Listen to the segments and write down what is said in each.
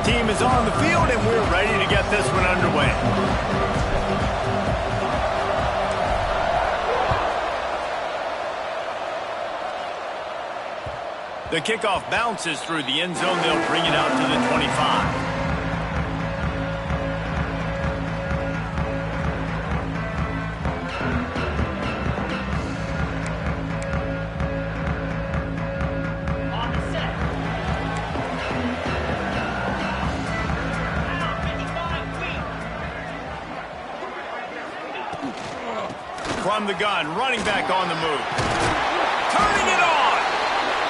team is on the field, and we're ready to get this one underway. The kickoff bounces through the end zone. They'll bring it out to the 25. From the gun, running back on the move. Turning it on.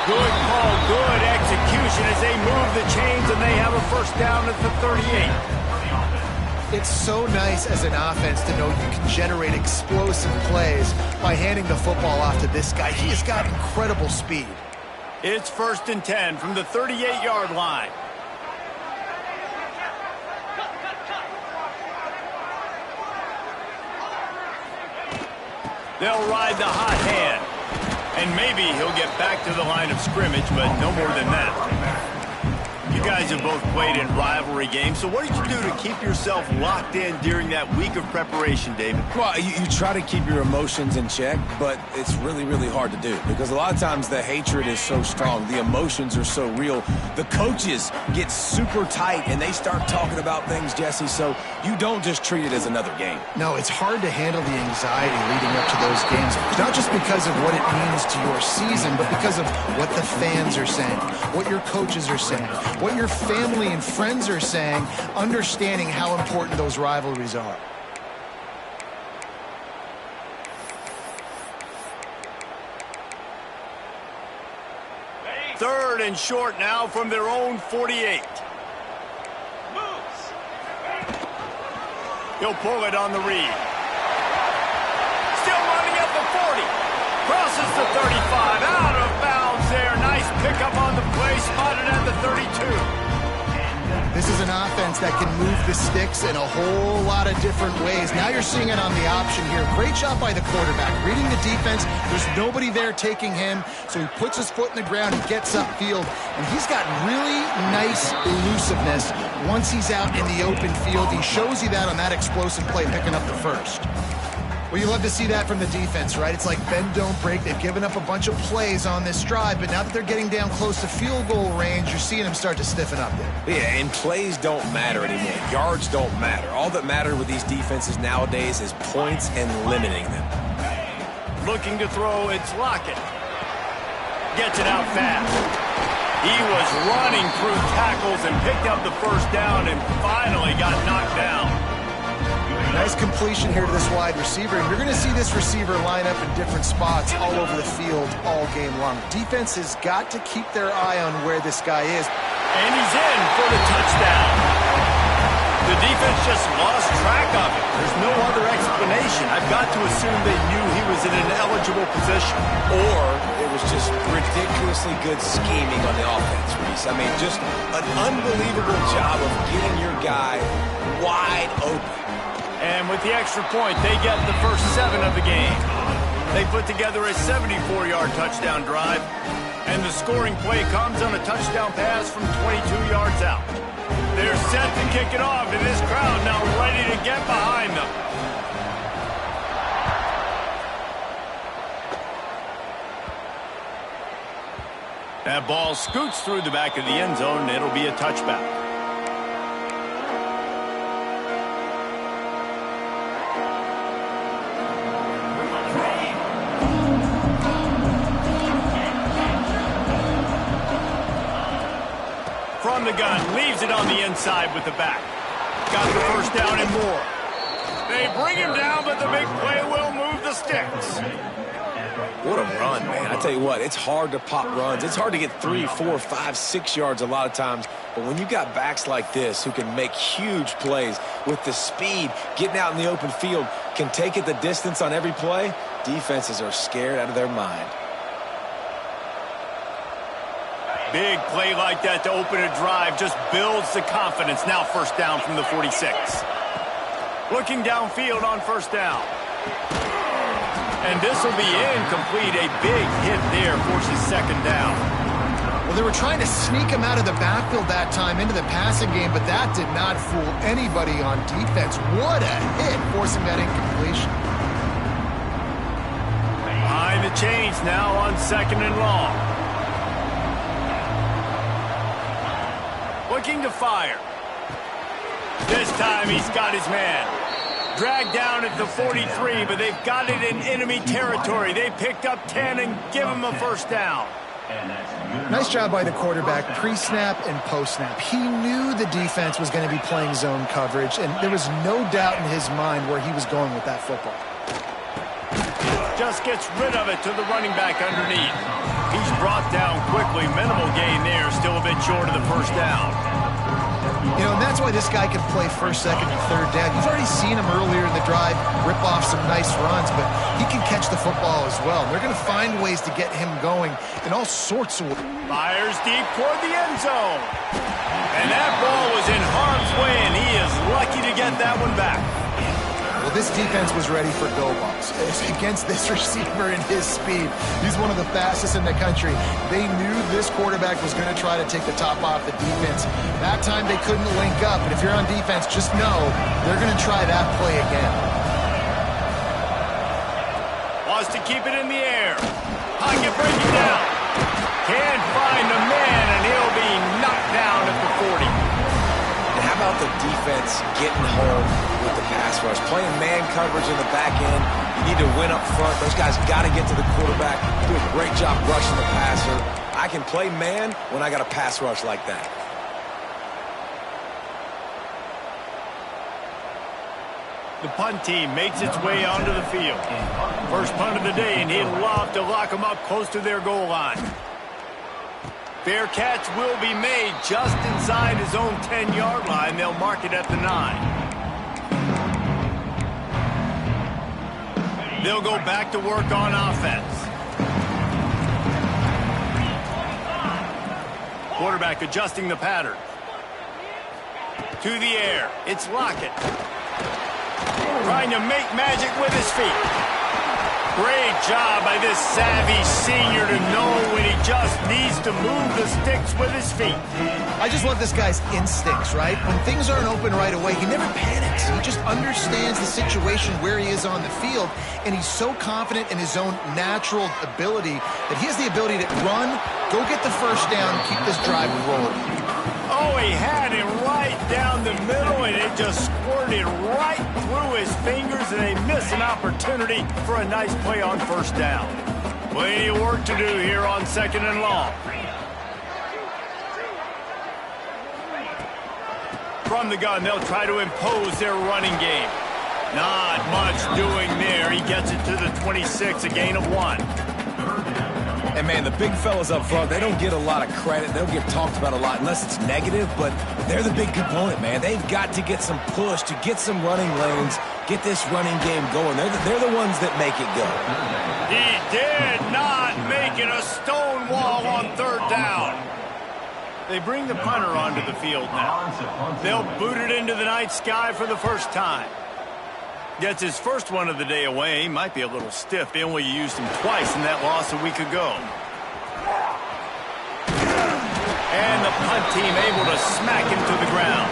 Good call, good execution as they move the chains, and they have a first down at the 38. It's so nice as an offense to know you can generate explosive plays by handing the football off to this guy. He has got incredible speed. It's 1st and 10 from the 38-yard line. They'll ride the hot hand. And maybe he'll get back to the line of scrimmage, but no more than that. You guys have both played in rivalry games, so what did you do to keep yourself locked in during that week of preparation, David? Well, you try to keep your emotions in check, but it's really, really hard to do because a lot of times the hatred is so strong. The emotions are so real. The coaches get super tight, and they start talking about things, Jesse, so you don't just treat it as another game. No, it's hard to handle the anxiety leading up to those games, not just because of what it means to your season, but because of what the fans are saying, what your coaches are saying, what your family and friends are saying, understanding how important those rivalries are. Third and short now from their own 48. He'll pull it on the read. Still running at the 40. Crosses the 35. Out of bounds there. Nice pickup on the play. Spotted at the 32. This is an offense that can move the sticks in a whole lot of different ways. Now you're seeing it on the option here. Great job by the quarterback. Reading the defense. There's nobody there taking him, so he puts his foot in the ground and gets upfield. And he's got really nice elusiveness once he's out in the open field. He shows you that on that explosive play, picking up the first. Well, you love to see that from the defense, right? It's like bend, don't break. They've given up a bunch of plays on this drive, but now that they're getting down close to field goal range, you're seeing them start to stiffen up there. Yeah, and plays don't matter anymore. Yards don't matter. All that matters with these defenses nowadays is points and limiting them. Looking to throw, it's Lockett. Gets it out fast. He was running through tackles and picked up the first down and finally got knocked down. Nice completion here to this wide receiver. And you're going to see this receiver line up in different spots all over the field all game long. Defense has got to keep their eye on where this guy is. And he's in for the touchdown. The defense just lost track of it. There's no other explanation. I've got to assume they knew he was in an eligible position. Or it was just ridiculously good scheming on the offense, Reese. I mean, just an unbelievable job of getting your guy wide open. And with the extra point, they get the first 7 of the game. They put together a 74-yard touchdown drive, and the scoring play comes on a touchdown pass from 22 yards out. They're set to kick it off, and this crowd now ready to get behind them. That ball scoots through the back of the end zone, and it'll be a touchback. From the gun, leaves it on the inside with the back. Got the first down and more. They bring him down, but the big play will move the sticks. What a run, man. I tell you what, it's hard to pop runs. It's hard to get 3, 4, 5, 6 yards a lot of times. But when you got backs like this who can make huge plays with the speed, getting out in the open field, can take it the distance on every play, defenses are scared out of their mind. Big play like that to open a drive just builds the confidence. Now first down from the 46. Looking downfield on first down. And this will be incomplete. A big hit there forces second down. Well, they were trying to sneak him out of the backfield that time into the passing game, but that did not fool anybody on defense. What a hit, forcing that incompletion. Behind the chains now on 2nd and long. Looking to fire. This time he's got his man. Dragged down at the 43, but they've got it in enemy territory. They picked up 10 and give him a first down. Nice job by the quarterback, pre-snap and post-snap. He knew the defense was going to be playing zone coverage, and there was no doubt in his mind where he was going with that football. Just gets rid of it to the running back underneath. He's brought down quickly. Minimal gain there, still a bit short of the first down. You know, and that's why this guy can play first, second, and third down. You've already seen him earlier in the drive rip off some nice runs, but he can catch the football as well. And they're going to find ways to get him going in all sorts of ways. Fires deep toward the end zone. And that ball was in harm's way, and he is lucky to get that one back. Well, this defense was ready for go balls. Against this receiver and his speed, he's one of the fastest in the country. They knew this quarterback was going to try to take the top off the defense. That time they couldn't link up, and if you're on defense, just know they're going to try that play again. Wants to keep it in the air. Pocket breaking down. Can't find the man, and he'll be knocked down at the 40. And how about the defense getting home with the pass rush? Playing man coverage in the back end. You need to win up front. Those guys got to get to the quarterback. Do a great job rushing the passer. I can play man when I got a pass rush like that. The punt team makes its way onto the field. First punt of the day, and he'd love to lock them up close to their goal line. Fair catch will be made just inside his own 10-yard line. They'll mark it at the 9. They'll go back to work on offense. Quarterback adjusting the pattern. To the air. It's Lockett. Trying to make magic with his feet. Great job by this savvy senior to know when he just needs to move the sticks with his feet. I just love this guy's instincts, right? When things aren't open right away, he never panics. He just understands the situation where he is on the field, and he's so confident in his own natural ability that he has the ability to run, go get the first down, keep this drive rolling. Oh, he had it right down the middle, and it just squirted right through his fingers, and they miss an opportunity for a nice play on first down. Plenty of work to do here on 2nd and long. From the gun, they'll try to impose their running game. Not much doing there. He gets it to the 26, a gain of 1. And, man, the big fellas up front, they don't get a lot of credit. They don't get talked about a lot unless it's negative, but they're the big component, man. They've got to get some push to get some running lanes, get this running game going. They're the ones that make it go. He did not make it a stone wall on 3rd down. They bring the punter onto the field now. They'll boot it into the night sky for the first time. Gets his first one of the day away. He might be a little stiff. They only used him twice in that loss a week ago. And the punt team able to smack him to the ground.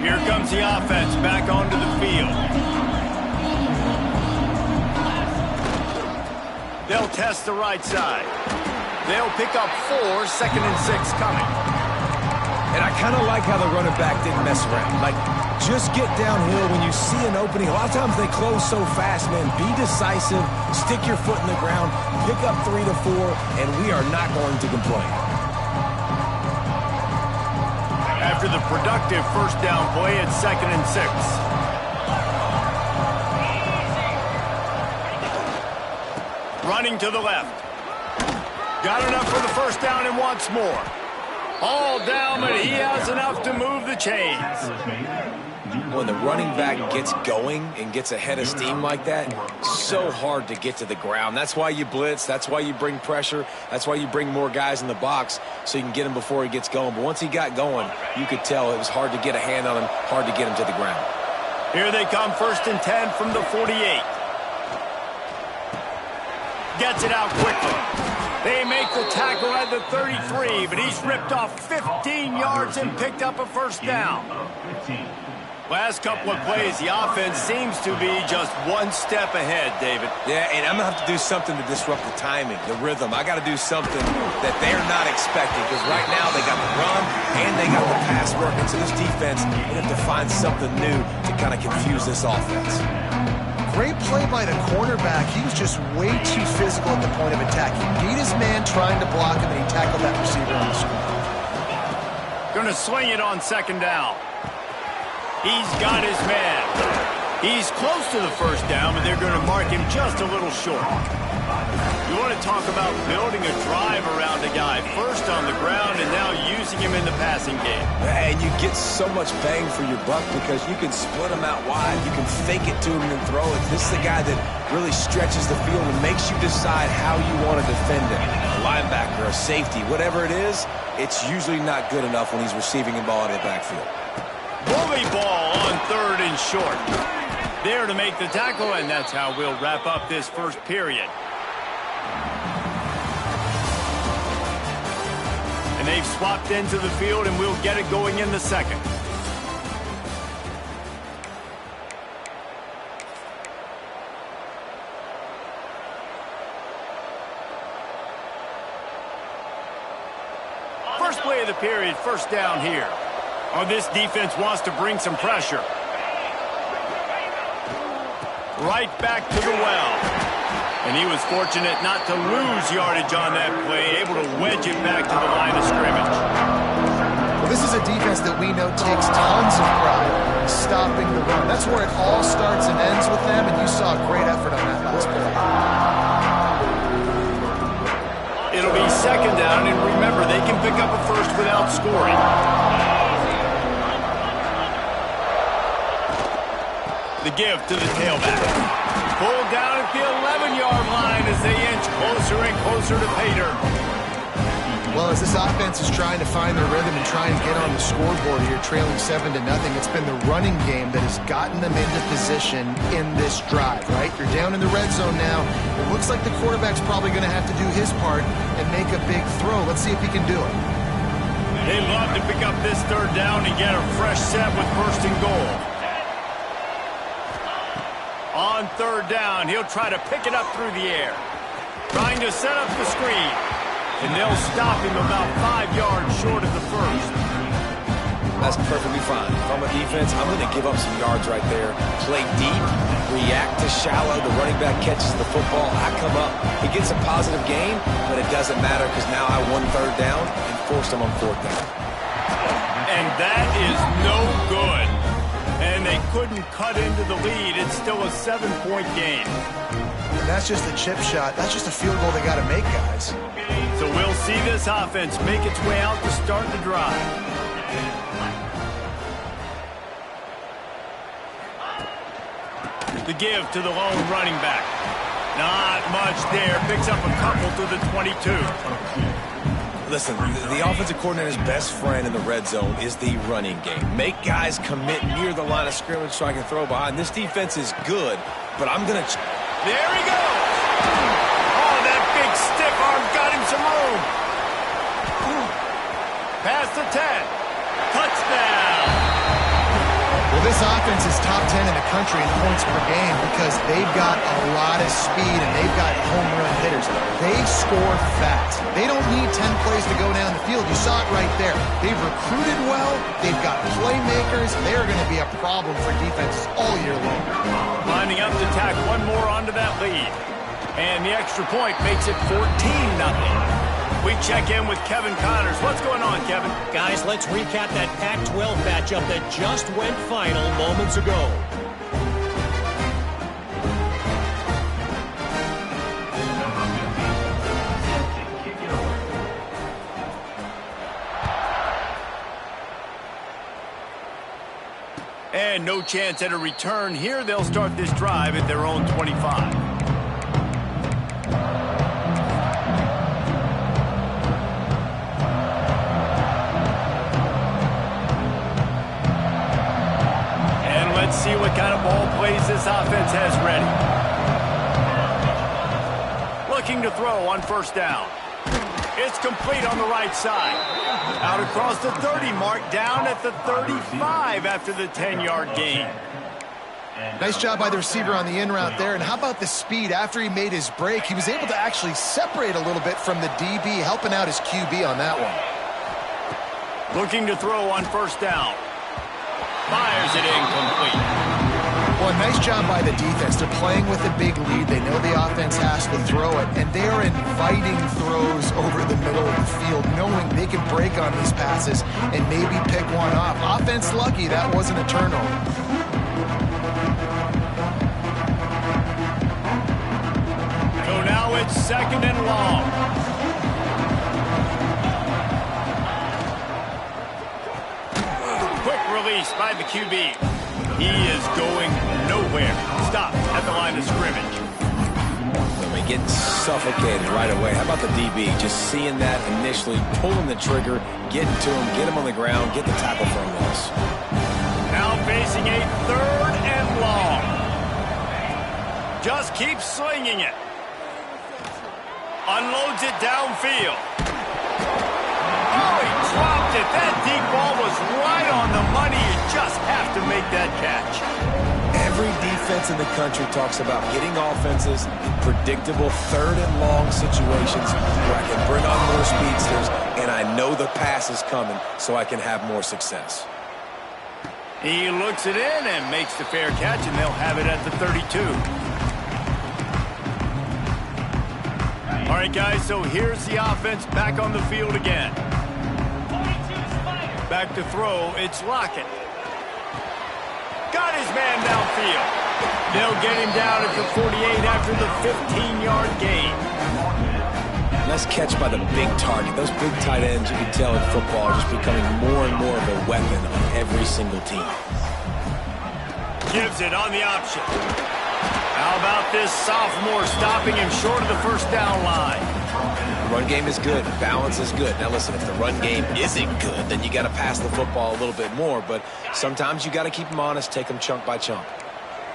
Here comes the offense back onto the field. They'll test the right side. They'll pick up 4, 2nd and 6 coming. And I kind of like how the running back didn't mess around. Like, just get downhill when you see an opening. A lot of times they close so fast, man. Be decisive, stick your foot in the ground, pick up 3 to 4, and we are not going to complain. After the productive first down play, it's 2nd and 6. Running to the left. Got enough for the first down and wants more. All down, but he has enough to move the chains. when the running back gets going and gets ahead of steam like that, so hard to get to the ground. That's why you blitz. That's why you bring pressure. That's why you bring more guys in the box so you can get him before he gets going. But once he got going, you could tell it was hard to get a hand on him, hard to get him to the ground. Here they come, 1st and 10 from the 48. Gets it out quickly. They make the tackle at the 33, but he's ripped off 15 yards and picked up a 1st down. Last couple of plays, the offense seems to be just one step ahead, David. Yeah, and I'm going to have to do something to disrupt the timing, the rhythm. I got to do something that they're not expecting, because right now they got the run and they got the pass working. So this defense, they have to find something new to kind of confuse this offense. Great play by the cornerback. He was just way too physical at the point of attack. He beat his man trying to block him, and he tackled that receiver on the screen. Going to swing it on 2nd down. He's got his man. He's close to the 1st down, but they're going to mark him just a little short. You want to talk about building a drive around a guy. First on the ground and now using him in the passing game. And you get so much bang for your buck because you can split him out wide. You can fake it to him and throw it. This is the guy that really stretches the field and makes you decide how you want to defend him. A linebacker, a safety, whatever it is, it's usually not good enough when he's receiving the ball in the backfield. Bully ball on 3rd and short. There to make the tackle, and that's how we'll wrap up this 1st period. And they've swapped into the field, and we'll get it going in the 2nd. First play of the period, 1st down here. Oh, this defense wants to bring some pressure. Right back to the well. And he was fortunate not to lose yardage on that play, able to wedge it back to the line of scrimmage. Well, this is a defense that we know takes tons of pride in stopping the run. That's where it all starts and ends with them, and you saw a great effort on that last play. It'll be 2nd down, and remember, they can pick up a 1st without scoring. The give to the tailback. Pulled down at the 11-yard line as they inch closer and closer to pay dirt. Well, as this offense is trying to find their rhythm and try and get on the scoreboard here, trailing 7-0, it's been the running game that has gotten them into position in this drive, right? You're down in the red zone now. It looks like the quarterback's probably going to have to do his part and make a big throw. Let's see if he can do it. They love to pick up this 3rd down and get a fresh set with 1st and goal. On 3rd down, he'll try to pick it up through the air. Trying to set up the screen. And they'll stop him about 5 yards short of the 1st. That's perfectly fine. If I'm a defense, I'm going to give up some yards right there. Play deep, react to shallow. The running back catches the football. I come up. He gets a positive gain, but it doesn't matter because now I won 3rd down and forced him on 4th down. And that is no good. And they couldn't cut into the lead. It's still a 7-point game. And that's just a chip shot. That's just a field goal they got to make, guys. So we'll see this offense make its way out to start the drive. The give to the lone running back. Not much there. Picks up a couple to the 22. Listen, the offensive coordinator's best friend in the red zone is the running game. Make guys commit near the line of scrimmage so I can throw behind. This defense is good, but I'm going to... There he goes! Oh, that big stiff arm got him some room. Past the 10. Touchdown! Well, this offense is top 10 in the country in points per game because they've got a lot of speed and they've got home run hitters. They score fast. They don't need 10 plays to go down the field. You saw it right there. They've recruited well. They've got playmakers. They're going to be a problem for defenses all year long. Lining up to tack one more onto that lead. And the extra point makes it 14-0. We check in with Kevin Connors. What's going on, Kevin? Guys, let's recap that Pac-12 matchup that just went final moments ago. And And no chance at a return here. They'll start this drive at their own 25. And let's see what kind of ball plays this offense has ready. Looking to throw on first down. It's complete on the right side. Out across the 30 mark, down at the 35 after the 10-yard gain. Nice job by the receiver on the in route there. And how about the speed after he made his break? He was able to actually separate a little bit from the DB, helping out his QB on that one. Looking to throw on first down. Fires it incomplete. Well, nice job by the defense. They're playing with a big lead. They know the offense has to throw it, and they are inviting throws over the middle of the field, knowing they can break on these passes and maybe pick one off. Offense lucky that wasn't a turnover. So now it's second and long. Quick release by the QB. He is going nowhere. Stop at the line of scrimmage. They're getting suffocated right away. How about the DB? Just seeing that initially, pulling the trigger, getting to him, get him on the ground, get the tackle for a loss. Now facing a third and long. Just keep slinging it. Unloads it downfield. Oh, he dropped it. That deep ball was right on the money. You just have to make that catch. Every defense in the country talks about getting offenses in predictable third and long situations where I can bring on more speedsters and I know the pass is coming so I can have more success. He looks it in and makes the fair catch, and they'll have it at the 32. All right, guys, so here's the offense back on the field again. Back to throw, it's Lockett. Got his man downfield. They'll get him down at the 48 after the 15-yard gain. Nice catch by the big target. Those big tight ends, you can tell in football, are just becoming more and more of a weapon on every single team. Gives it on the option. How about this sophomore stopping him short of the first down line? The run game is good. Balance is good. Now, listen, if the run game isn't good, then you got to pass the football a little bit more. But sometimes you got to keep them honest, take them chunk by chunk.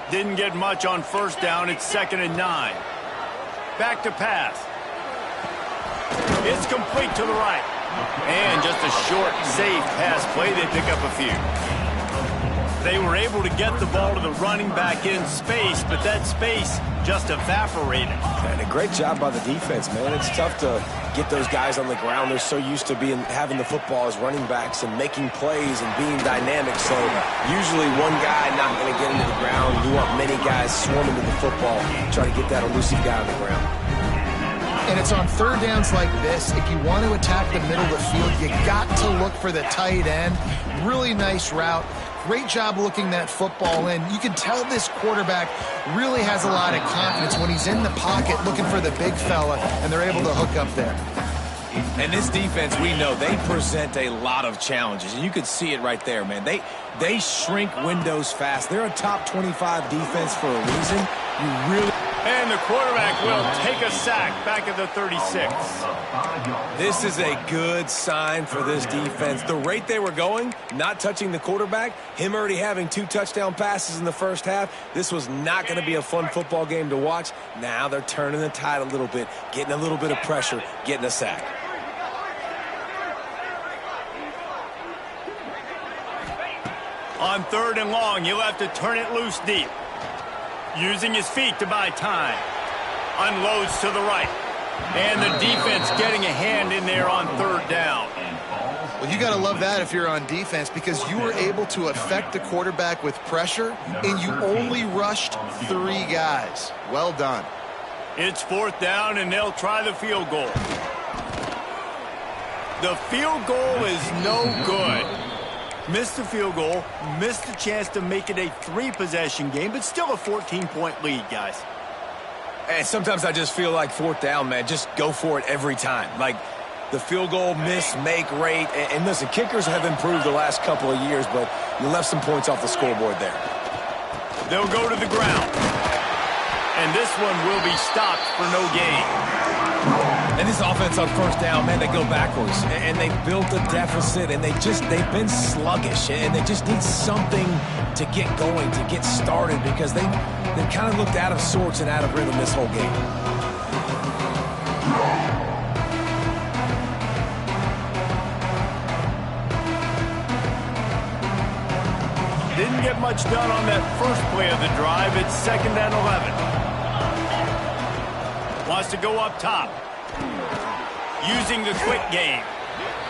Didn't get much on first down. It's 2nd and 9. Back to pass. It's complete to the right. And just a short, safe pass play. They pick up a few. They were able to get the ball to the running back in space, but that space just evaporated. And a great job by the defense, man. It's tough to get those guys on the ground. They're so used to having the football as running backs and making plays and being dynamic. So usually one guy not going to get into the ground. You want many guys swarming to the football, try to get that elusive guy on the ground. And it's on third downs like this. If you want to attack the middle of the field, you got to look for the tight end. Really nice route. Great job looking that football in. You can tell this quarterback really has a lot of confidence when he's in the pocket looking for the big fella, and they're able to hook up there. And this defense, we know, they present a lot of challenges. And you can see it right there, man. They shrink windows fast. They're a top 25 defense for a reason. You really... And the quarterback will take a sack back at the 36. This is a good sign for this defense. The rate they were going, not touching the quarterback, him already having 2 touchdown passes in the first half, this was not going to be a fun football game to watch. Now they're turning the tide a little bit, getting a little bit of pressure, getting a sack. On 3rd and long, he'll have to turn it loose deep. Using his feet to buy time. Unloads to the right. And the defense getting a hand in there on 3rd down. Well, you got to love that if you're on defense, because you were able to affect the quarterback with pressure, and you only rushed 3 guys. Well done. It's 4th down, and they'll try the field goal. The field goal is no good. Missed the field goal, missed the chance to make it a 3-possession game, but still a 14-point lead, guys. And sometimes I just feel like 4th down, man, just go for it every time. Like the field goal miss, make rate. And listen, kickers have improved the last couple of years, but You left some points off the scoreboard there. They'll go to the ground. And this one will be stopped for no gain. And this offense on first down, man, they go backwards. And they built a deficit, and they've been sluggish. And they just need something to get going, to get started, because they kind of looked out of sorts and out of rhythm this whole game. Didn't get much done on that first play of the drive. It's 2nd and 11. Wants to go up top. Using the quick game.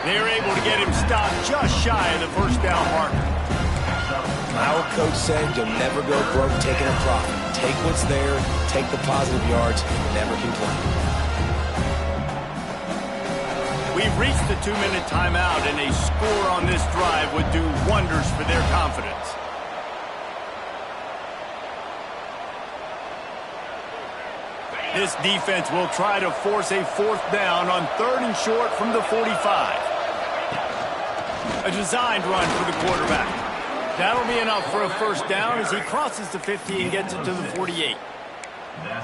They're able to get him stopped just shy of the first down marker. My old coach said you'll never go broke taking a profit. Take what's there, take the positive yards, never complain. We've reached the 2-minute timeout, and a score on this drive would do wonders for their confidence. This defense will try to force a 4th down on 3rd and short from the 45. A designed run for the quarterback. That'll be enough for a 1st down as he crosses the 50 and gets it to the 48.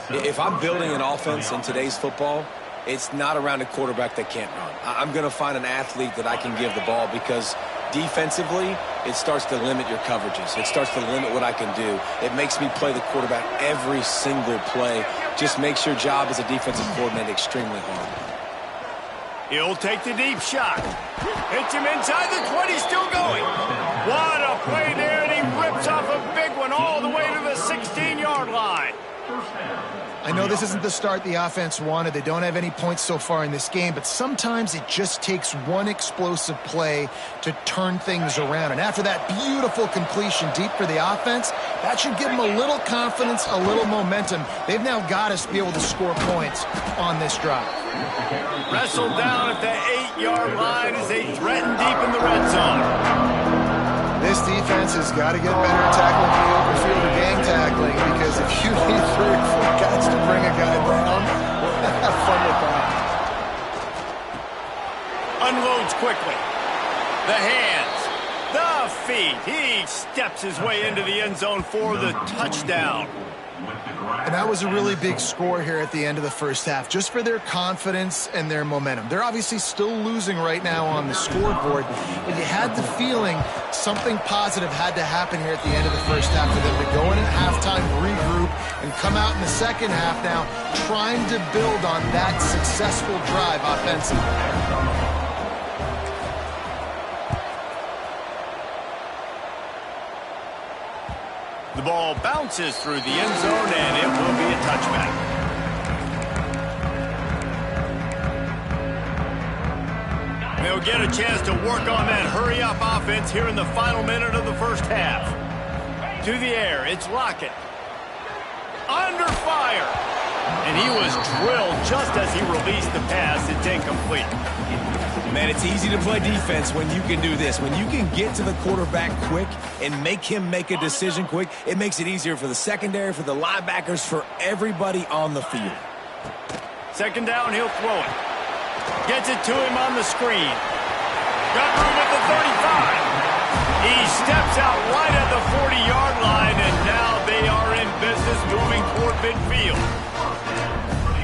If I'm building an offense in today's football, it's not around a quarterback that can't run. I'm going to find an athlete that I can give the ball, because defensively, it starts to limit your coverages. It starts to limit what I can do. It makes me play the quarterback every single play. Just makes your job as a defensive coordinator extremely hard. He'll take the deep shot. Hits him inside the 20, still going. What a play there, and he rips off a big one all the way to the 16-yard line. I know this isn't the start the offense wanted. They don't have any points so far in this game, but sometimes it just takes one explosive play to turn things around. And after that beautiful completion deep for the offense, that should give them a little confidence, a little momentum. They've now got us to be able to score points on this drive. Wrestled down at the 8-yard line as they threaten deep in the red zone. This defense has got to get better at tackling the open field or gang tackling, because if you need 3 or 4 guys to bring a guy down, have fun with that. Unloads quickly. The hands. The feet. He steps his way into the end zone for the touchdown. And that was a really big score here at the end of the first half, just for their confidence and their momentum. They're obviously still losing right now on the scoreboard, but you had the feeling something positive had to happen here at the end of the first half for them to go in at halftime, regroup, and come out in the second half now trying to build on that successful drive offensively. The ball bounces through the end zone, and it will be a touchback. They'll get a chance to work on that hurry-up offense here in the final minute of the first half. To the air, it's Lockett. Under fire. And he was drilled just as he released the pass. It's incomplete. Man, it's easy to play defense when you can do this. When you can get to the quarterback quick and make him make a decision quick, it makes it easier for the secondary, for the linebackers, for everybody on the field. 2nd down, he'll throw it. Gets it to him on the screen. Got room at the 35. He steps out right at the 40-yard line, and now they are in business moving toward midfield.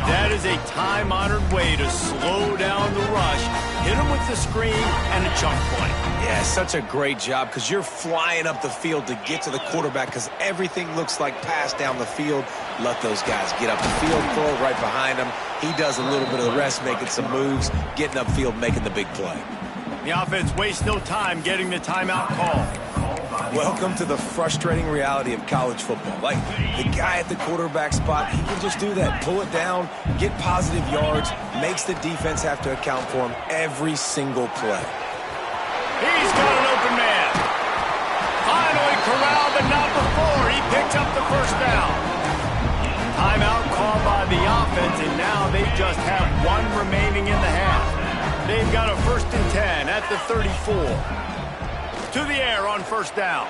That is a time-honored way to slow down the rush, hit him with the screen, and a chunk play. Yeah, such a great job, because you're flying up the field to get to the quarterback, because everything looks like pass down the field. Let those guys get up the field, throw it right behind him. He does a little bit of the rest, making some moves, getting upfield, making the big play. The offense wastes no time getting the timeout call. Welcome to the frustrating reality of college football. Like, the guy at the quarterback spot, he can just do that. Pull it down, get positive yards, makes the defense have to account for him every single play. He's got an open man. Finally corralled, but not before. He picks up the 1st down. Timeout called by the offense, and now they just have 1 remaining in the half. They've got a 1st and 10 at the 34. To the air on 1st down.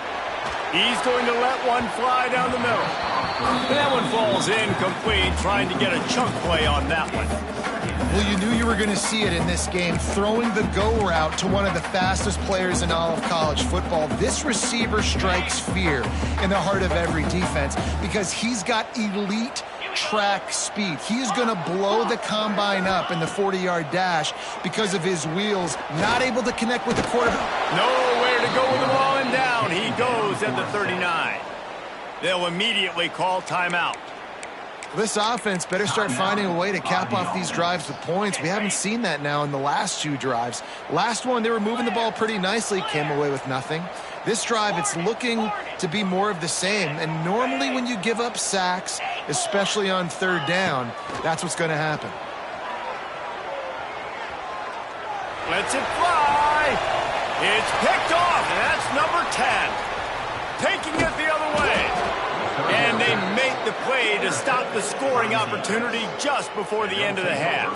He's going to let one fly down the middle. That one falls incomplete, trying to get a chunk play on that one. Well, you knew you were going to see it in this game, throwing the go route to one of the fastest players in all of college football. This receiver strikes fear in the heart of every defense because he's got elite track speed. He is going to blow the combine up in the 40-yard dash because of his wheels, not able to connect with the quarterback. Nowhere to go with the ball, and down he goes at the 39. They'll immediately call timeout. This offense better start finding a way to cap off these drives with points. We haven't seen that now in the last 2 drives. Last one, they were moving the ball pretty nicely, came away with nothing. This drive, it's looking to be more of the same. And normally when you give up sacks, especially on 3rd down, that's what's going to happen. Lets it fly. It's picked off, and that's number 10. Taking it the other way. And they make the play to stop the scoring opportunity just before the end of the half.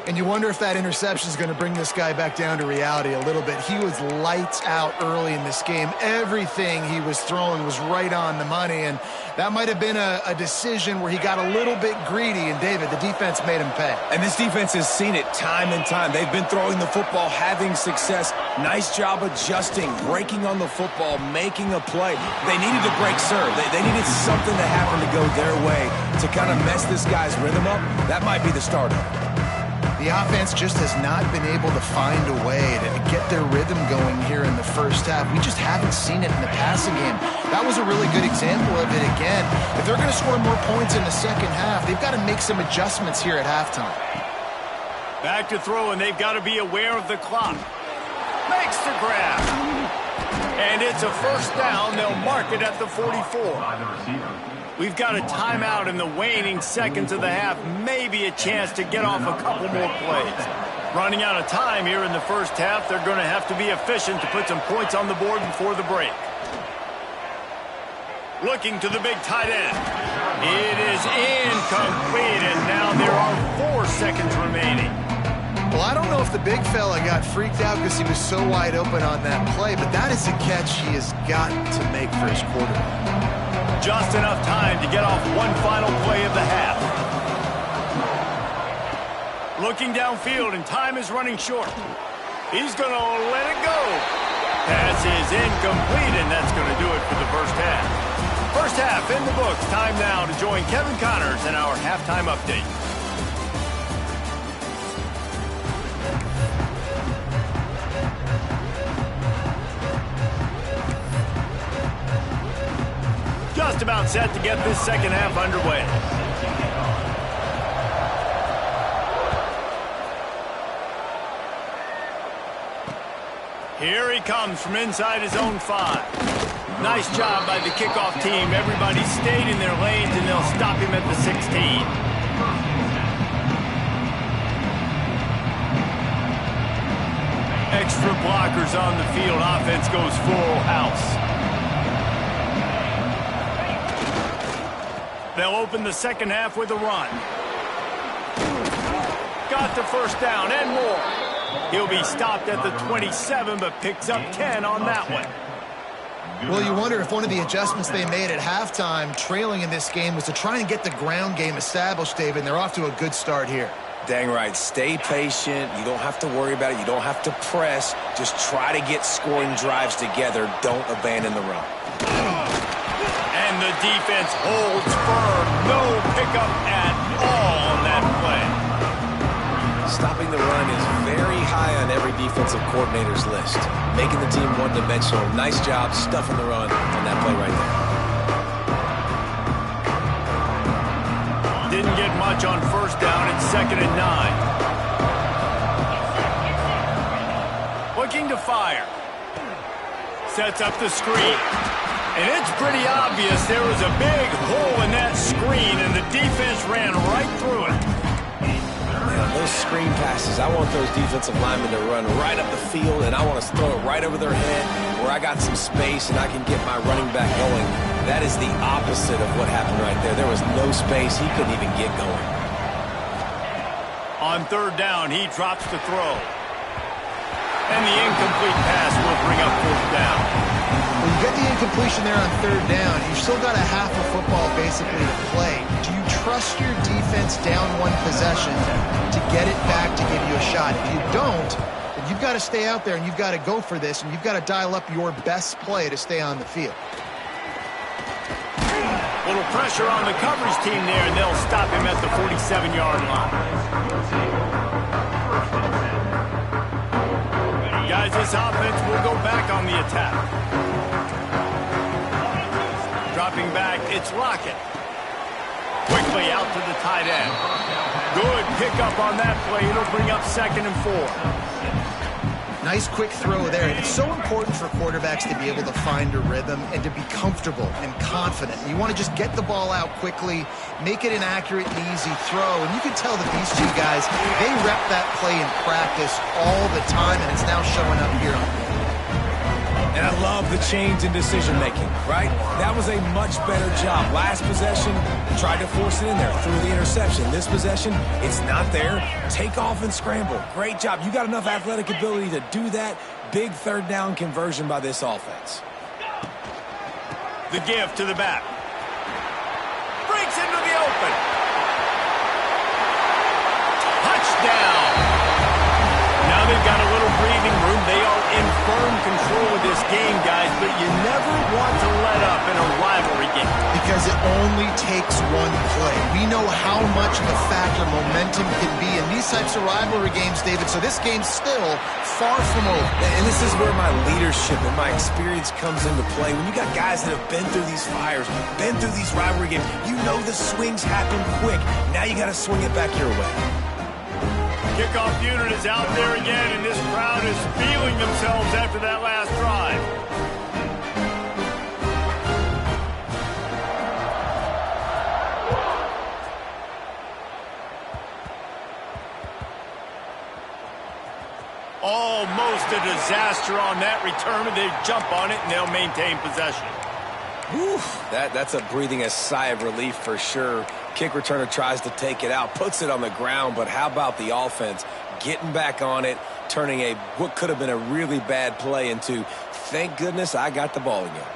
And you wonder if that interception is going to bring this guy back down to reality a little bit. He was lights out early in this game. Everything he was throwing was right on the money, and that might have been a decision where he got a little bit greedy, and David, the defense made him pay. And this defense has seen it time and time. They've been throwing the football, having success. Nice job adjusting, breaking on the football, making a play. They needed to break serve. They needed something to happen to go their way to kind of mess this guy's rhythm up. That might be the start of it. The offense just has not been able to find a way to get their rhythm going here in the first half. We just haven't seen it in the passing game. That was a really good example of it again. If they're going to score more points in the second half, they've got to make some adjustments here at halftime. Back to throw, and they've got to be aware of the clock. Makes the grab. And it's a first down. They'll mark it at the 44. We've got a timeout in the waning seconds of the half. Maybe a chance to get off a couple more plays. Running out of time here in the first half. They're going to have to be efficient to put some points on the board before the break. Looking to the big tight end. It is incomplete, and now there are 4 seconds remaining. Well, I don't know if the big fella got freaked out because he was so wide open on that play, but that is a catch he has got to make for his quarterback. Just enough time to get off one final play of the half. Looking downfield, and time is running short. He's going to let it go. Pass is incomplete, and that's going to do it for the first half. First half in the books. Time now to join Kevin Connors in our halftime update. Just about set to get this second half underway. Here he comes from inside his own 5. Nice job by the kickoff team. Everybody stayed in their lanes, and they'll stop him at the 16. Extra blockers on the field. Offense goes full house. They'll open the second half with a run. Got the first down and more. He'll be stopped at the 27, but picks up 10 on that one. Well, you wonder if one of the adjustments they made at halftime, trailing in this game, was to try and get the ground game established, David, and they're off to a good start here. Dang right. Stay patient. You don't have to worry about it. You don't have to press. Just try to get scoring drives together. Don't abandon the run. And the defense holds firm. No pickup at all on that play. Stopping the run is very high on every defensive coordinator's list. Making the team one-dimensional. Nice job stuffing the run on that play right there. Didn't get much on first down. It's 2nd and 9. Looking to fire. Sets up the screen. And it's pretty obvious there was a big hole in that screen, and the defense ran right through it. Yeah, those screen passes, I want those defensive linemen to run right up the field, and I want to throw it right over their head where I got some space and I can get my running back going. That is the opposite of what happened right there. There was no space. He couldn't even get going. On 3rd down, he drops the throw. And the incomplete pass will bring up 4th down. Well, you get the incompletion there on third down. You've still got a half a football basically to play. Do you trust your defense down one possession to get it back to give you a shot? If you don't, then you've got to stay out there and you've got to go for this, and you've got to dial up your best play to stay on the field. Little pressure on the coverage team there, and they'll stop him at the 47-yard line. Guys, this offense will go back on the attack. Dropping back, it's Lockett. Quickly out to the tight end. Good pickup on that play. It'll bring up 2nd and 4. Nice quick throw there. It's so important for quarterbacks to be able to find a rhythm and to be comfortable and confident. You want to just get the ball out quickly, make it an accurate and easy throw. And you can tell that these two guys, they rep that play in practice all the time, and it's now showing up here on the field. And I love the change in decision-making, right? That was a much better job. Last possession, tried to force it in there, threw the interception. This possession, it's not there. Take off and scramble. Great job. You got enough athletic ability to do that. Big third down conversion by this offense. The give to the back. Breaks into the open. Touchdown. Now they've got a little breathing room. They are in firm control of this game, guys, but you never want to let up in a rivalry game. Because it only takes one play. We know how much of a factor momentum can be in these types of rivalry games, David, so this game's still far from over. And this is where my leadership and my experience comes into play. When you got guys that have been through these fires, been through these rivalry games, you know the swings happen quick. Now you got to swing it back your way. Kickoff unit is out there again, and this crowd is feeling themselves after that last drive. Almost a disaster on that return, but they jump on it, and they'll maintain possession. Whew, that's a breathing a sigh of relief for sure. Kick returner tries to take it out, puts it on the ground, but how about the offense getting back on it, turning what could have been a really bad play into, thank goodness I got the ball again.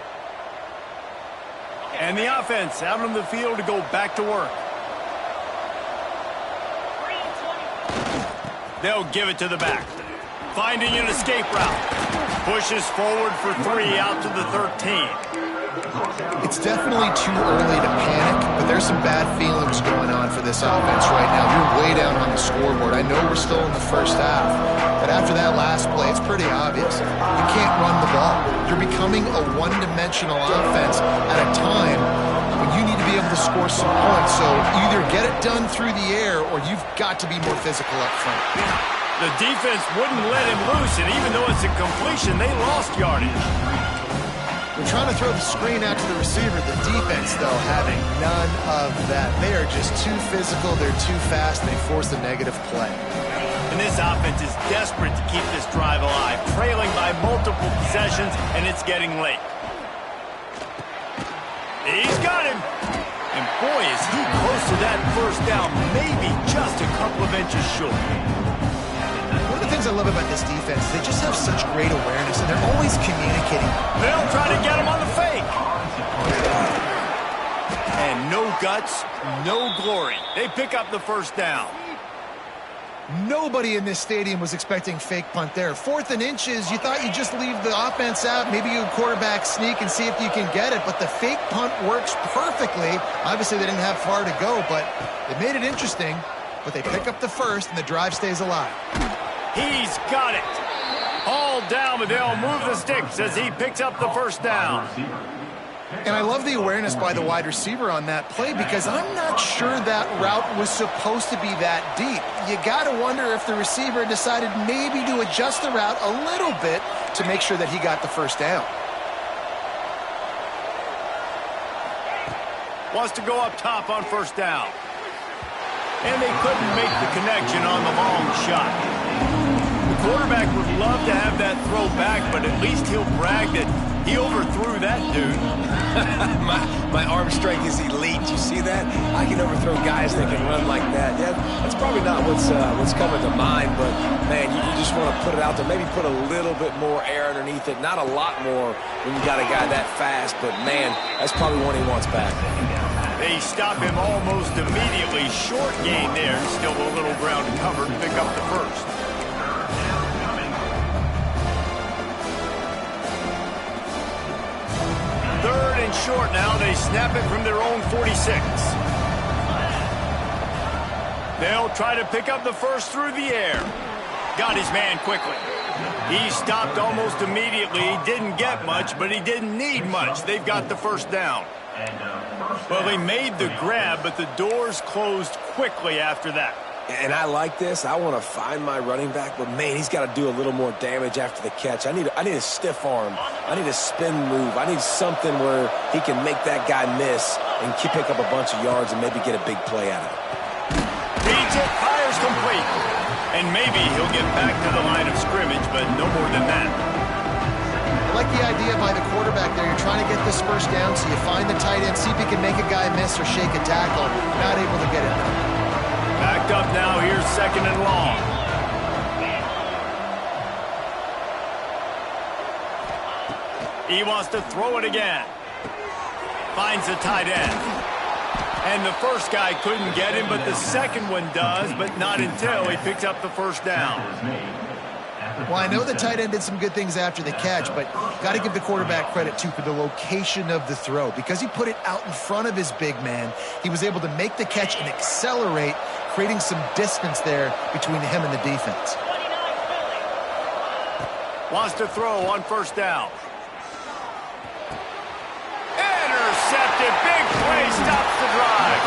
And the offense out on the field to go back to work. They'll give it to the back. Finding an escape route. Pushes forward for 3 out to the 13. It's definitely too early to panic, but there's some bad feelings going on for this offense right now. You're way down on the scoreboard. I know we're still in the first half, but after that last play, it's pretty obvious. You can't run the ball. You're becoming a one-dimensional offense at a time when you need to be able to score some points. So either get it done through the air or you've got to be more physical up front. The defense wouldn't let him loose, and even though it's a completion, they lost yardage. They're trying to throw the screen out to the receiver. The defense, though, having none of that. They are just too physical. They're too fast. They force a negative play. And this offense is desperate to keep this drive alive, trailing by multiple possessions, and it's getting late. He's got him. And boy, is he close to that first down, maybe just a couple of inches short. One of the things I love about this defense, they just have such great awareness, and they're always communicating. They'll try to get him on the fake. And no guts, no glory. They pick up the first down. Nobody in this stadium was expecting fake punt there. 4th and inches, you thought you'd just leave the offense out, maybe you quarterback sneak and see if you can get it, but the fake punt works perfectly. Obviously, they didn't have far to go, but it made it interesting. But they pick up the first, and the drive stays alive. He's got it. All down, but they'll move the sticks as he picks up the first down. And I love the awareness by the wide receiver on that play because I'm not sure that route was supposed to be that deep. You got to wonder if the receiver decided maybe to adjust the route a little bit to make sure that he got the first down. Wants to go up top on first down. And they couldn't make the connection on the long shot. The quarterback would love to have that throw back, but at least he'll brag that He overthrew that dude. my arm strength is elite. You see that? I can overthrow guys that can run like that. Yeah, that's probably not what's coming to mind, but, man, you just want to put it out there. Maybe put a little bit more air underneath it. Not a lot more when you got a guy that fast, but, man, that's probably one he wants back. They stop him almost immediately. Short gain there. Still a little ground to cover to pick up the first. Third and short now. They snap it from their own 46. They'll try to pick up the first through the air. Got his man quickly. He stopped almost immediately. He didn't get much, but he didn't need much. They've got the first down. Well, they made the grab, but the doors closed quickly after that. And I like this. I want to find my running back, but, man, he's got to do a little more damage after the catch. I need a stiff arm. I need a spin move. I need something where he can make that guy miss and pick up a bunch of yards and maybe get a big play out of it. Reads it, fires complete. And maybe he'll get back to the line of scrimmage, but no more than that. I like the idea by the quarterback there. You're trying to get this first down, so you find the tight end, see if he can make a guy miss or shake a tackle. Not able to get it done. Backed up now. Here's second and long. He wants to throw it again. Finds the tight end. And the first guy couldn't get him, but the second one does, but not until he picks up the first down. Well, I know the tight end did some good things after the catch, but got to give the quarterback credit, too, for the location of the throw. Because he put it out in front of his big man, he was able to make the catch and accelerate, creating some distance there between him and the defense. Wants to throw on first down. Intercepted. Big play stops the drive.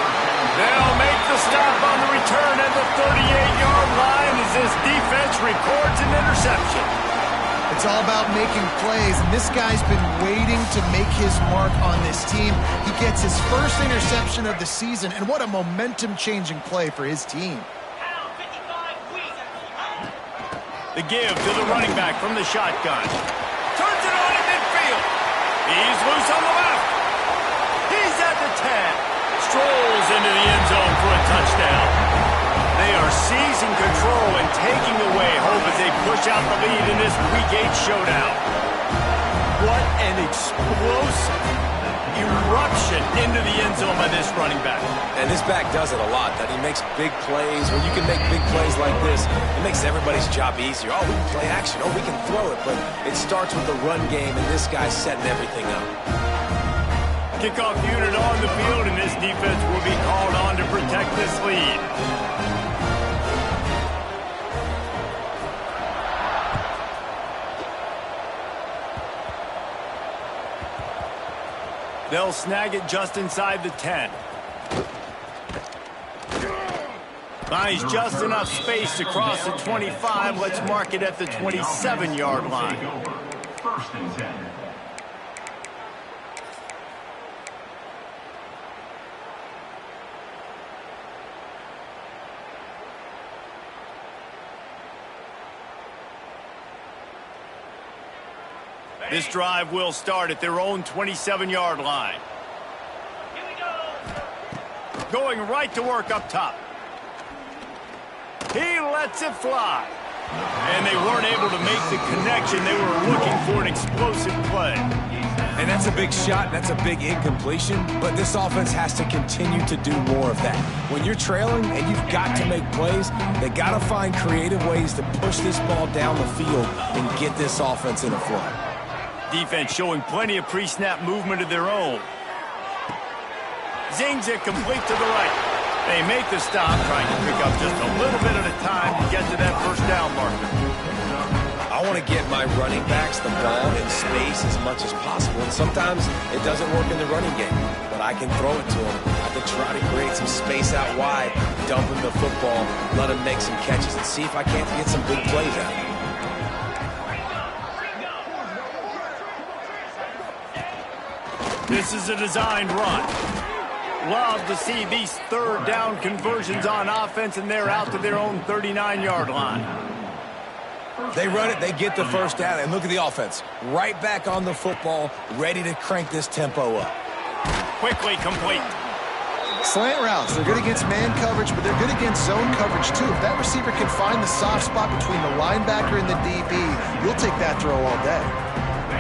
They'll make the stop on the return at the 38-yard line as this defense records an interception. It's all about making plays, and this guy's been waiting to make his mark on this team. He gets his first interception of the season, and what a momentum-changing play for his team. The give to the running back from the shotgun. Turns it on in midfield. He's loose on the left. He's at the 10. Strolls into the end zone for a touchdown. They are seizing control and taking away hope as they push out the lead in this Week 8 showdown. What an explosive eruption into the end zone by this running back. And this back does it a lot. That he makes big plays. When you can make big plays like this, it makes everybody's job easier. Oh, we can play action. Oh, we can throw it. But it starts with the run game, and this guy's setting everything up. Kickoff unit on the field, and this defense will be called on to protect this lead. They'll snag it just inside the 10. Finds just enough space to cross the 25. Let's mark it at the 27-yard line. First and 10. This drive will start at their own 27-yard line. Here we go. Going right to work up top. He lets it fly. And they weren't able to make the connection. They were looking for an explosive play. And that's a big shot. That's a big incompletion. But this offense has to continue to do more of that. When you're trailing and you've got to make plays, they got to find creative ways to push this ball down the field and get this offense in a flow. Defense showing plenty of pre-snap movement of their own. Zings it complete to the right. They make the stop, trying to pick up just a little bit at a time to get to that first down marker. I want to get my running backs the ball in space as much as possible. And sometimes it doesn't work in the running game, but I can throw it to them. I can try to create some space out wide, dump him the football, let him make some catches, and see if I can't get some big plays out of it. This is a designed run. Love to see these third down conversions on offense, and they're out to their own 39-yard line. They run it, they get the first down, and look at the offense. Right back on the football, ready to crank this tempo up. Quickly complete. Slant routes, they're good against man coverage, but they're good against zone coverage too. If that receiver can find the soft spot between the linebacker and the DB, you'll take that throw all day.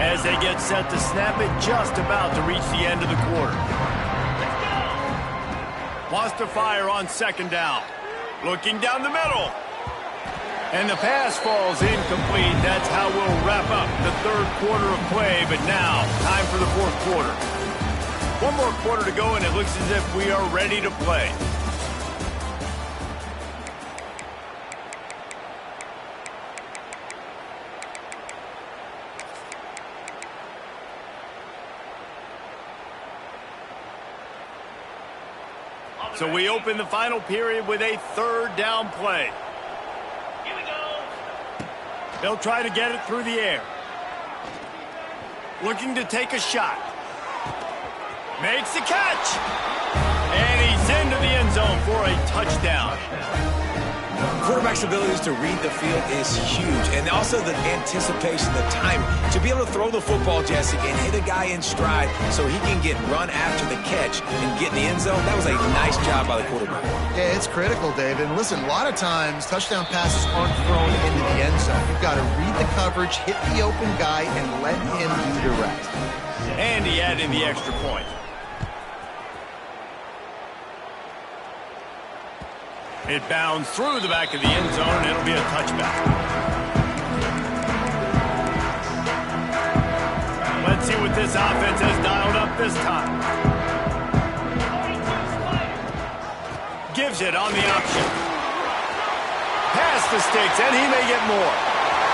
As they get set to snap it, just about to reach the end of the quarter. Wants to fire on second down. Looking down the middle. And the pass falls incomplete. That's how we'll wrap up the third quarter of play. But now, time for the fourth quarter. One more quarter to go, and it looks as if we are ready to play. So we open the final period with a third down play. Here we go. They'll try to get it through the air. Looking to take a shot. Makes the catch. And he's into the end zone for a touchdown. Quarterback's abilities to read the field is huge, and also the anticipation, the time to be able to throw the football, Jesse, and hit a guy in stride so he can get run after the catch and get in the end zone. That was a nice job by the quarterback. Yeah, it's critical, David. And listen, a lot of times touchdown passes aren't thrown into the end zone. You've got to read the coverage, hit the open guy, and let him do the rest. And he added the extra point. It bounds through the back of the end zone, and it'll be a touchback. Let's see what this offense has dialed up this time. Gives it on the option. Past the sticks, and he may get more.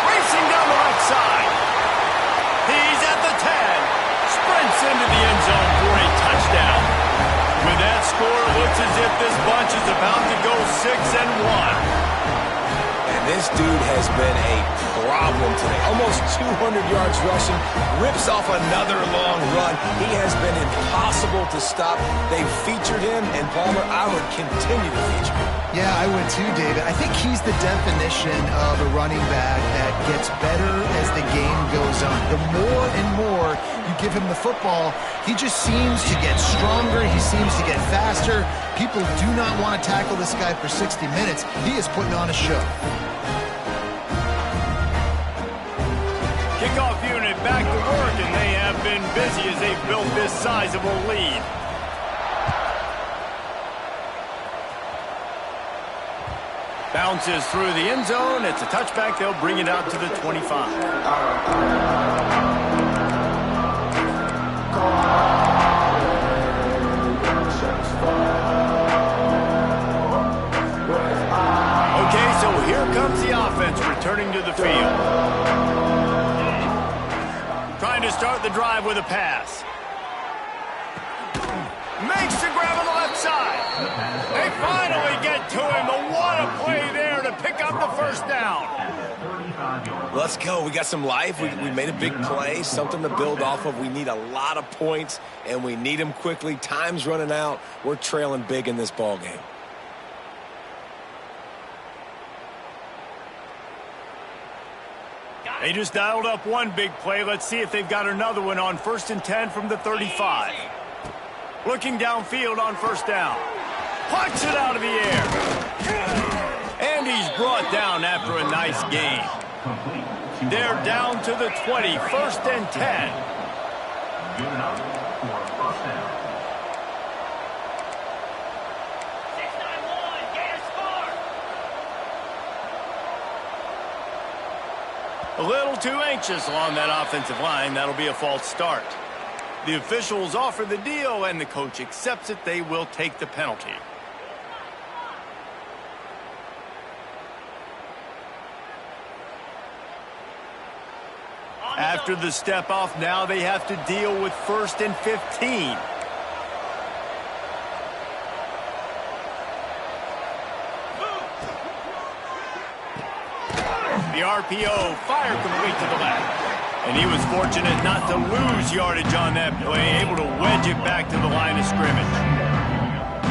Racing down the left side. He's at the 10. Sprints into the end zone for a touchdown. With that score, it looks as if this bunch is about to go 6-1. And this dude has been a problem today. Almost 200 yards rushing, rips off another long run. He has been impossible to stop. They've featured him, and Palmer, I would continue to feature him. Yeah, I would too, David. I think he's the definition of a running back that gets better as the game goes on. The more and more you give him the football, he just seems to get stronger. He seems to get faster. People do not want to tackle this guy for 60 minutes. He is putting on a show. Kickoff unit back to work, and they have been busy as they've built this sizable lead. Bounces through the end zone. It's a touchback. They'll bring it out to the 25. Okay, so here comes the offense returning to the field. Trying to start the drive with a pass. Makes the grab on the left side. They finally get to him. What a play there to pick up the first down. Let's go. We got some life. We made a big play, something to build off of. We need a lot of points, and we need them quickly. Time's running out. We're trailing big in this ball game. They just dialed up one big play. Let's see if they've got another one on 1st and 10 from the 35. Looking downfield on first down. Punch it out of the air. And he's brought down after a nice gain. They're down to the 20, 1st and 10. Given up for first down. 6-9-1, Gators score. A little too anxious along that offensive line. That'll be a false start. The officials offer the deal, and the coach accepts it. They will take the penalty. After the step off, now they have to deal with 1st and 15. The RPO, fire complete to the left. And he was fortunate not to lose yardage on that play, able to wedge it back to the line of scrimmage.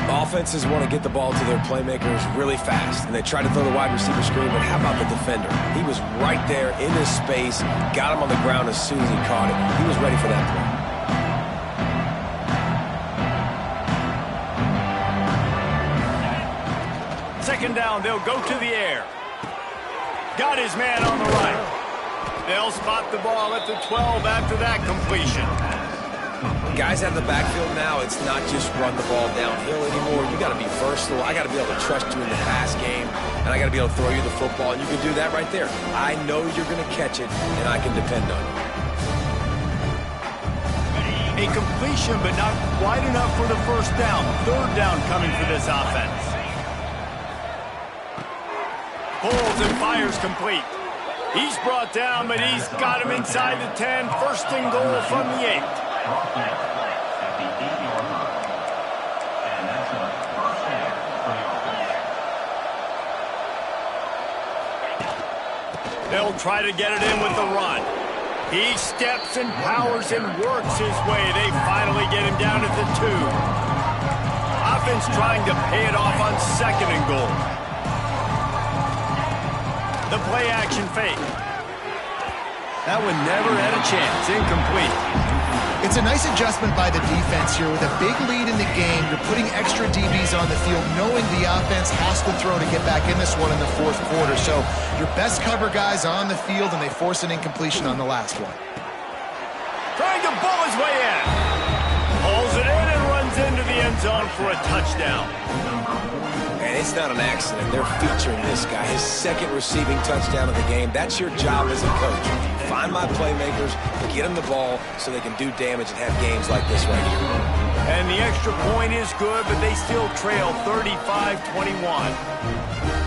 Offenses want to get the ball to their playmakers really fast, and they try to throw the wide receiver screen, but how about the defender? He was right there in his space, got him on the ground as soon as he caught it. He was ready for that play. Second down, they'll go to the air. Got his man on the right. They'll spot the ball at the 12 after that completion. Guys out of the backfield now, it's not just run the ball downhill anymore. You got to be versatile. I got to be able to trust you in the pass game, and I got to be able to throw you the football, and you can do that right there. I know you're going to catch it, and I can depend on A you. completion, but not quite enough for the first down. Third down coming for this offense. Pulls and fires complete. He's brought down, but he's got him inside the 10. First and goal from the 8. At the 8-yard line. And that's a first down for the offense. They'll try to get it in with the run. He steps and powers and works his way. They finally get him down at the 2. Offense trying to pay it off on second and goal. The play action fake. That one never had a chance. Incomplete. It's a nice adjustment by the defense here. With a big lead in the game, you're putting extra DBs on the field, knowing the offense has to throw to get back in this one in the fourth quarter. So your best cover guys on the field, and they force an incompletion on the last one. Trying to ball his way in. Pulls it in and runs into the end zone for a touchdown. And it's not an accident. They're featuring this guy. His second receiving touchdown of the game. That's your job as a coach. Find my playmakers, get them the ball so they can do damage and have games like this right here. And the extra point is good, but they still trail 35-21.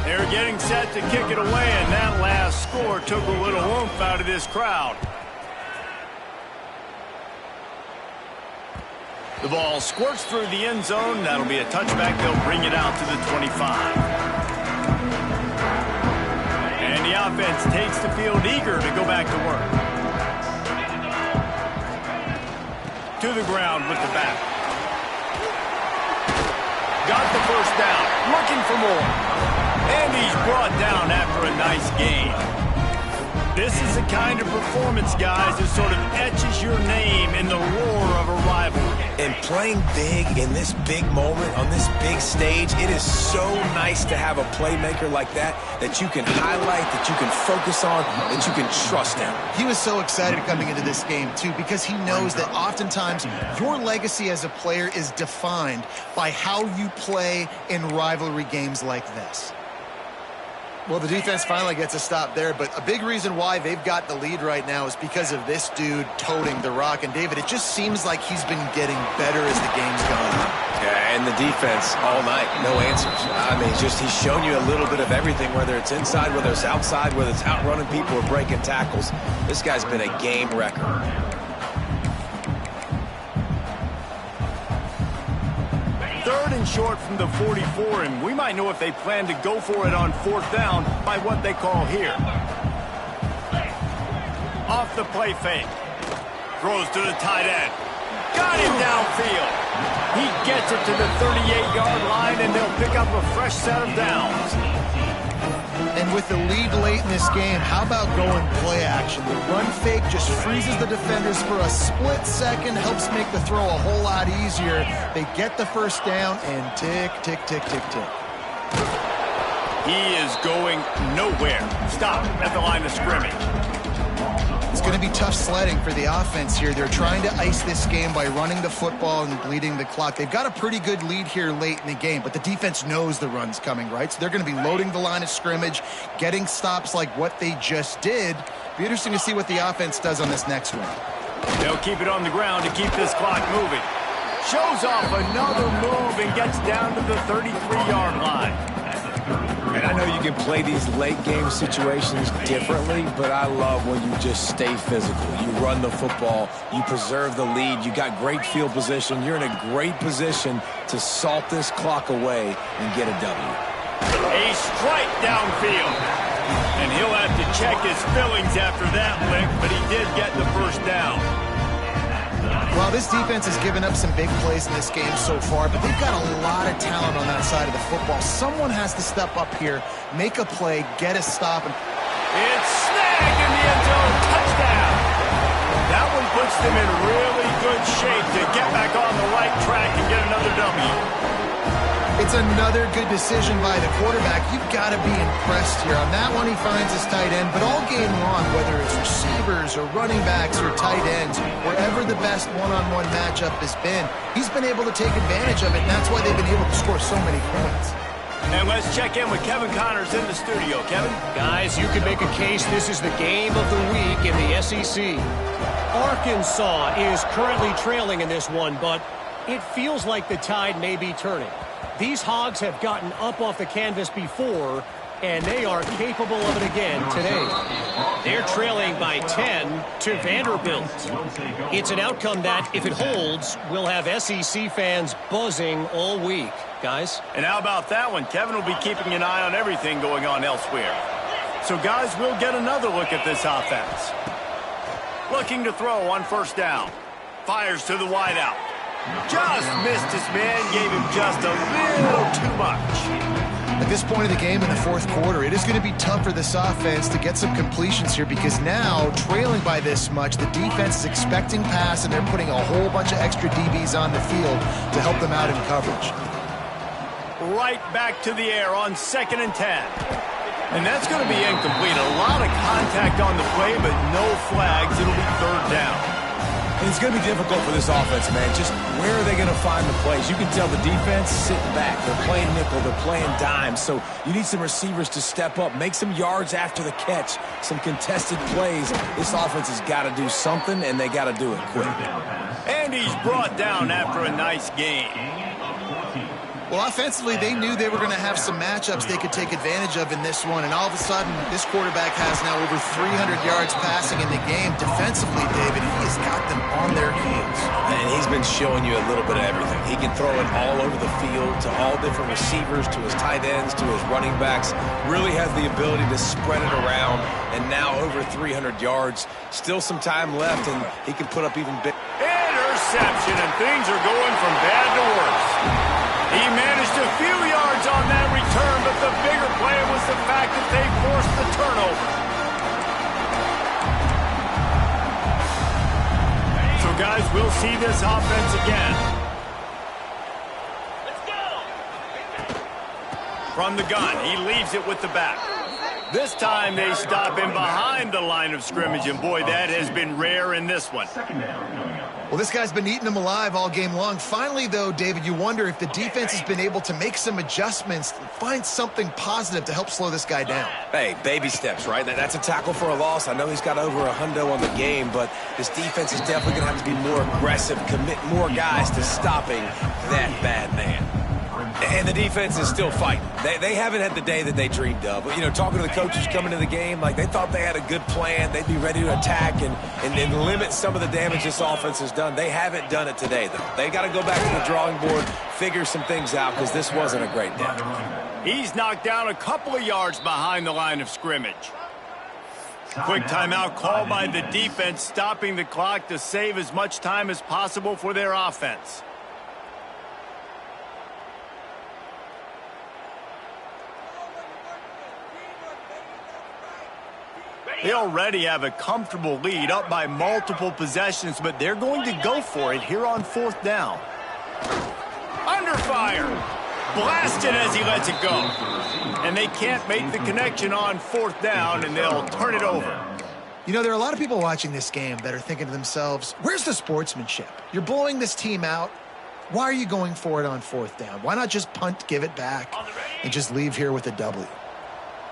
They're getting set to kick it away, and that last score took a little oomph out of this crowd. The ball squirts through the end zone. That'll be a touchback. They'll bring it out to the 25. And the offense takes the field eager to go back to work. To the ground with the back. Got the first down. Looking for more. And he's brought down after a nice gain. This is the kind of performance, guys, that sort of etches your name in the roar of a rivalry. And playing big in this big moment, on this big stage, it is so nice to have a playmaker like that you can highlight, that you can focus on, that you can trust him. He was so excited coming into this game, too, because he knows that oftentimes your legacy as a player is defined by how you play in rivalry games like this. Well, the defense finally gets a stop there, but a big reason why they've got the lead right now is because of this dude toting the rock. And, David, it just seems like he's been getting better as the game's gone on. Yeah, and the defense all night, no answers. I mean, he's shown you a little bit of everything, whether it's inside, whether it's outside, whether it's outrunning people or breaking tackles. This guy's been a game wrecker. Third and short from the 44, and we might know if they plan to go for it on fourth down by what they call here. Off the play fake. Throws to the tight end. Got him downfield. He gets it to the 38-yard line, and they'll pick up a fresh set of downs. And with the lead late in this game, how about going play action? The run fake just freezes the defenders for a split second, helps make the throw a whole lot easier. They get the first down, and tick, tick, tick, tick, tick. He is going nowhere. Stop at the line of scrimmage. It's going to be tough sledding for the offense here. They're trying to ice this game by running the football and bleeding the clock. They've got a pretty good lead here late in the game, but the defense knows the run's coming, right? So they're going to be loading the line of scrimmage, getting stops like what they just did. Be interesting to see what the offense does on this next one. They'll keep it on the ground to keep this clock moving. Shows off another move and gets down to the 33-yard line. And I know you can play these late game situations differently, but I love when you just stay physical. You run the football, you preserve the lead, you got great field position, you're in a great position to salt this clock away and get a W. A strike downfield. And he'll have to check his fillings after that lick, but he did get the first down. Well, this defense has given up some big plays in this game so far, but they've got a lot of talent on that side of the football. Someone has to step up here, make a play, get a stop. It's snagged in the end zone. Touchdown. That one puts them in really good shape to get back on the right track and get another W. It's another good decision by the quarterback. You've got to be impressed here. On that one, he finds his tight end, but all game long, whether it's receivers or running backs or tight ends, wherever the best one-on-one matchup has been, he's been able to take advantage of it, and that's why they've been able to score so many points. And let's check in with Kevin Connors in the studio. Kevin? Guys, you can make a case this is the game of the week in the SEC. Arkansas is currently trailing in this one, but it feels like the tide may be turning. These Hogs have gotten up off the canvas before, and they are capable of it again today. They're trailing by 10 to Vanderbilt. It's an outcome that, if it holds, will have SEC fans buzzing all week. Guys? And how about that one? Kevin will be keeping an eye on everything going on elsewhere. So, guys, we'll get another look at this offense. Looking to throw on first down. Fires to the wideout. Just missed his man, gave him just a little too much. At this point of the game in the fourth quarter, it is going to be tough for this offense to get some completions here because now, trailing by this much, the defense is expecting pass and they're putting a whole bunch of extra DBs on the field to help them out in coverage. Right back to the air on 2nd and 10. And that's going to be incomplete. A lot of contact on the play, but no flags. It'll be 3rd down. And it's going to be difficult for this offense, man. Just where are they going to find the plays? You can tell the defense sitting back. They're playing nickel. They're playing dime. So you need some receivers to step up, make some yards after the catch, some contested plays. This offense has got to do something, and they got to do it quick. And he's brought down after a nice game. Well, offensively, they knew they were going to have some matchups they could take advantage of in this one, and all of a sudden, this quarterback has now over 300 yards passing in the game. Defensively, David, he has got them on their heels. And he's been showing you a little bit of everything. He can throw it all over the field to all different receivers, to his tight ends, to his running backs. Really has the ability to spread it around, and now over 300 yards. Still some time left, and he can put up even bigger. Interception, and things are going from bad to worse. He managed a few yards on that return, but the bigger play was the fact that they forced the turnover. So, guys, we'll see this offense again. Let's go! From the gun, he leaves it with the back. This time they stop him behind the line of scrimmage, and boy, that has been rare in this one. Well, this guy's been eating them alive all game long. Finally, though, David, you wonder if the defense has been able to make some adjustments, find something positive to help slow this guy down. Hey, baby steps, right? That's a tackle for a loss. I know he's got over 100 on the game, but this defense is definitely going to have to be more aggressive, commit more guys to stopping that bad man. And the defense is still fighting. They haven't had the day that they dreamed of. But, you know, talking to the coaches coming to the game, like they thought they had a good plan. They'd be ready to attack and limit some of the damage this offense has done. They haven't done it today, though. They got to go back to the drawing board, figure some things out, because this wasn't a great day. He's knocked down a couple of yards behind the line of scrimmage. Quick timeout called by the defense, stopping the clock to save as much time as possible for their offense. They already have a comfortable lead, up by multiple possessions, but they're going to go for it here on 4th down. Under fire. Blasted as he lets it go. And they can't make the connection on 4th down, and they'll turn it over. You know, there are a lot of people watching this game that are thinking to themselves, where's the sportsmanship? You're blowing this team out. Why are you going for it on 4th down? Why not just punt, give it back, and just leave here with a W?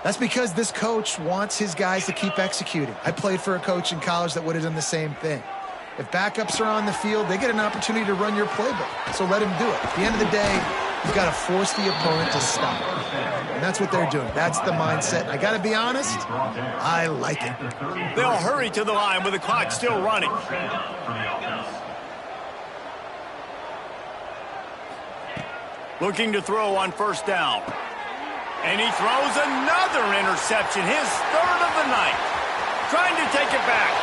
That's because this coach wants his guys to keep executing. I played for a coach in college that would have done the same thing. If backups are on the field, they get an opportunity to run your playbook. So let him do it. At the end of the day, you've got to force the opponent to stop. And that's what they're doing. That's the mindset. I got to be honest, I like it. They'll hurry to the line with the clock still running. Looking to throw on 1st down. And he throws another interception, his 3rd of the night. Trying to take it back.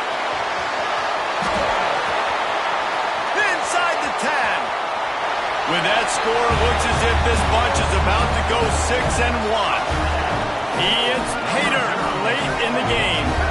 With that score, it looks as if this bunch is about to go 6-1. It's pay dirt late in the game.